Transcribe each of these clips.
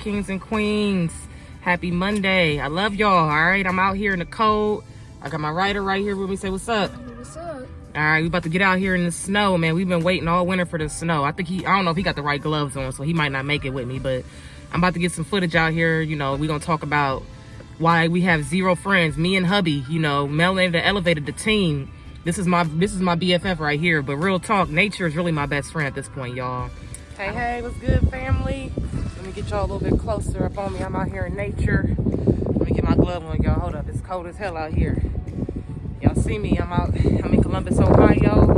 kings and queens. Happy Monday. I love y'all, all right? I'm out here in the cold. I got my rider right here with me. Say what's up. What's up? All right, we about to get out here in the snow, man. We've been waiting all winter for the snow. I don't know if he got the right gloves on, so he might not make it with me, but I'm about to get some footage out here. You know, we're going to talk about why we have zero friends. Me and hubby, you know, melanated, elevated the team. This is my BFF right here, but real talk, nature is really my best friend at this point, y'all. Hey, what's good, family? Let me get y'all a little bit closer up on me. I'm out here in nature. Let me get my glove on, y'all. Hold up, it's cold as hell out here. Y'all see me, I'm in Columbus, Ohio.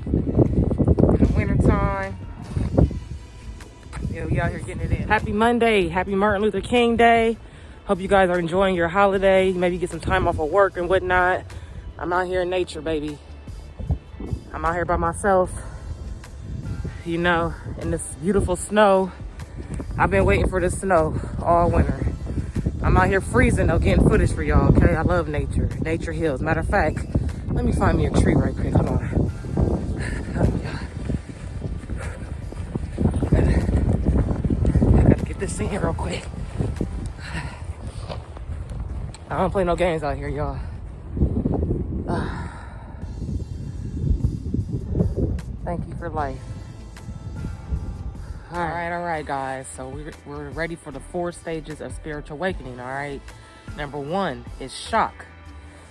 In the wintertime. Yeah, we out here getting it in. Happy Monday, happy Martin Luther King Day. Hope you guys are enjoying your holiday. Maybe get some time off of work and whatnot. I'm out here in nature, baby. I'm out here by myself, you know, in this beautiful snow. I've been waiting for the snow all winter. I'm out here freezing though, getting footage for y'all, okay? I love nature. Nature heals. Matter of fact, let me find me a tree right quick. Hold on. I gotta get this in here real quick. I don't play no games out here, y'all. Thank you for life. All right, guys. So we're ready for the 4 stages of spiritual awakening, all right? Number 1 is shock.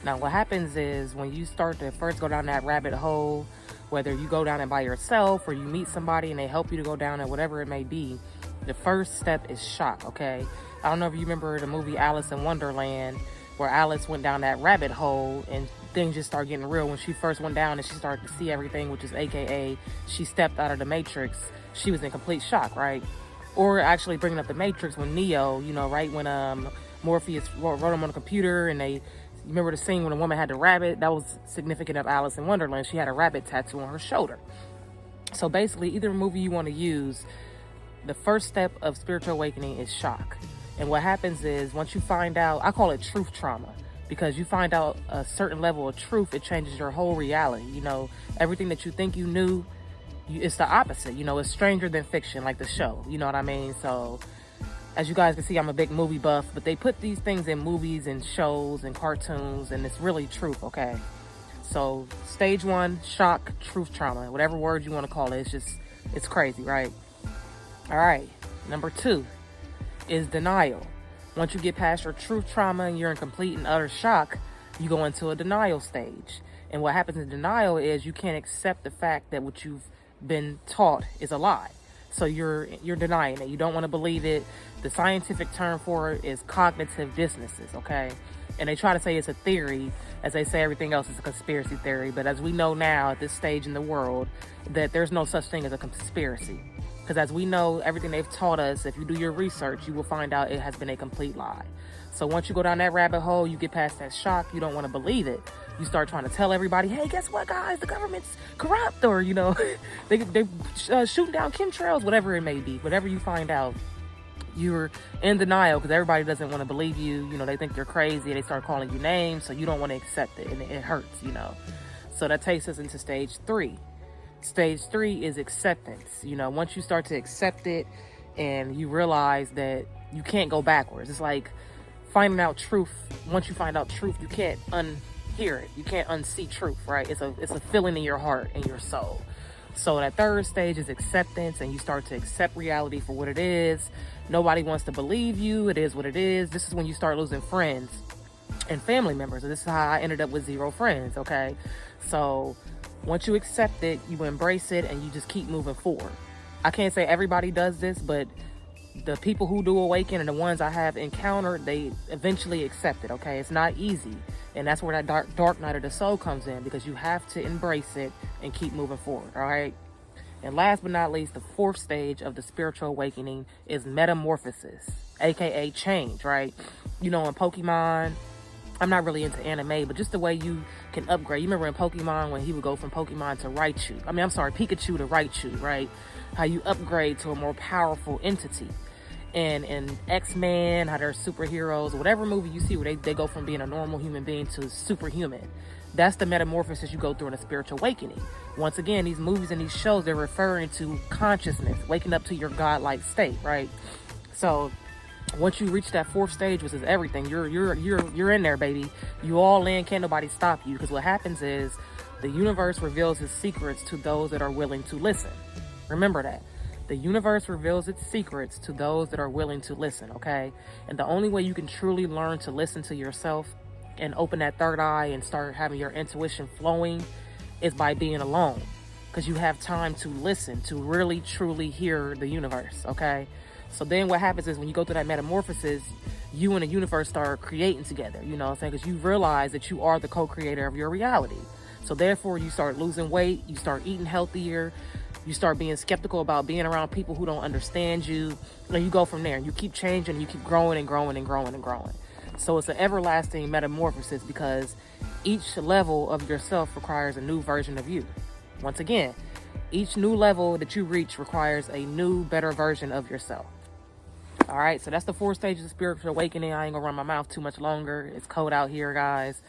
Now, what happens is when you start to first go down that rabbit hole, whether you go down it by yourself or you meet somebody and they help you to go down it, whatever it may be, the first step is shock, okay? I don't know if you remember the movie Alice in Wonderland, where Alice went down that rabbit hole and things just started getting real. When she first went down and she started to see everything, which is AKA she stepped out of the Matrix, she was in complete shock, right? Or actually bringing up the Matrix when Neo, you know, right when Morpheus wrote him on the computer, and you remember the scene when a woman had the rabbit? That was significant of Alice in Wonderland. She had a rabbit tattoo on her shoulder. So basically, either movie you want to use, the first step of spiritual awakening is shock. And what happens is once you find out, I call it truth trauma, because you find out a certain level of truth, it changes your whole reality. You know, everything that you think you knew, it's the opposite. You know, it's stranger than fiction, like the show. You know what I mean? So as you guys can see, I'm a big movie buff, but they put these things in movies and shows and cartoons, and it's really truth, okay? So stage 1, shock, truth trauma, whatever word you want to call it. It's crazy, right? All right, number 2 is denial. Once you get past your truth trauma and you're in complete and utter shock, you go into a denial stage. And what happens in denial is you can't accept the fact that what you've been taught is a lie. So you're denying it. You don't want to believe it. The scientific term for it is cognitive dissonances, okay? And they try to say it's a theory, as they say everything else is a conspiracy theory. But as we know now at this stage in the world, that there's no such thing as a conspiracy. Because as we know, everything they've taught us, if you do your research, you will find out it has been a complete lie. So once you go down that rabbit hole, you get past that shock, you don't want to believe it. You start trying to tell everybody, hey, guess what, guys? The government's corrupt, or, you know, they shooting down chemtrails, whatever it may be. Whatever you find out, you're in denial because everybody doesn't want to believe you. You know, they think you're crazy. They start calling you names, so you don't want to accept it, and it hurts, you know. So that takes us into stage 3. Stage 3 is acceptance. You know, once you start to accept it and you realize that you can't go backwards. It's like finding out truth. Once you find out truth, you can't unhear it. You can't unsee truth, right? It's a feeling in your heart and your soul. So that 3rd stage is acceptance, and you start to accept reality for what it is. Nobody wants to believe you. It is what it is. This is when you start losing friends and family members. And this is how I ended up with 0 friends, okay? So once you accept it, you embrace it, and you just keep moving forward. I can't say everybody does this, but the people who do awaken and the ones I have encountered, they eventually accept it, okay? It's not easy. And that's where that dark night of the soul comes in, because you have to embrace it and keep moving forward, all right? And last but not least, the 4th stage of the spiritual awakening is metamorphosis, aka change, right? You know, in Pokemon, I'm not really into anime, but just the way you can upgrade. You remember in Pokemon when he would go from Pokemon to Pikachu to Raichu, right? How you upgrade to a more powerful entity. And in X-Men, how they're superheroes, whatever movie you see where they go from being a normal human being to superhuman. That's the metamorphosis you go through in a spiritual awakening. Once again, these movies and these shows, they're referring to consciousness, waking up to your godlike state, right? So once you reach that fourth stage, which is everything, you're in there, baby. You all in, can't nobody stop you. Because what happens is the universe reveals its secrets to those that are willing to listen. Remember that. The universe reveals its secrets to those that are willing to listen, okay? And the only way you can truly learn to listen to yourself and open that third eye and start having your intuition flowing is by being alone. Because you have time to listen, to really, truly hear the universe, okay? So then what happens is when you go through that metamorphosis, you and the universe start creating together, you know what I'm saying? Because you realize that you are the co-creator of your reality. So therefore, you start losing weight, you start eating healthier, you start being skeptical about being around people who don't understand you, and you go from there. You keep changing, you keep growing and growing and growing and growing. So it's an everlasting metamorphosis because each level of yourself requires a new version of you. Once again, each new level that you reach requires a new, better version of yourself. All right, so that's the 4 stages of spiritual awakening. I ain't gonna run my mouth too much longer. It's cold out here, guys.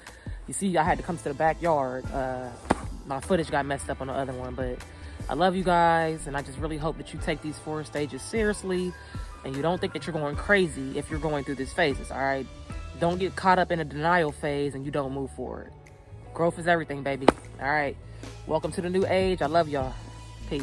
You see, I had to come to the backyard. My footage got messed up on the other one, but I love you guys, and I just really hope that you take these 4 stages seriously, and you don't think that you're going crazy if you're going through these phases, all right? Don't get caught up in a denial phase and you don't move forward. Growth is everything, baby. All right, welcome to the new age. I love y'all. Peace.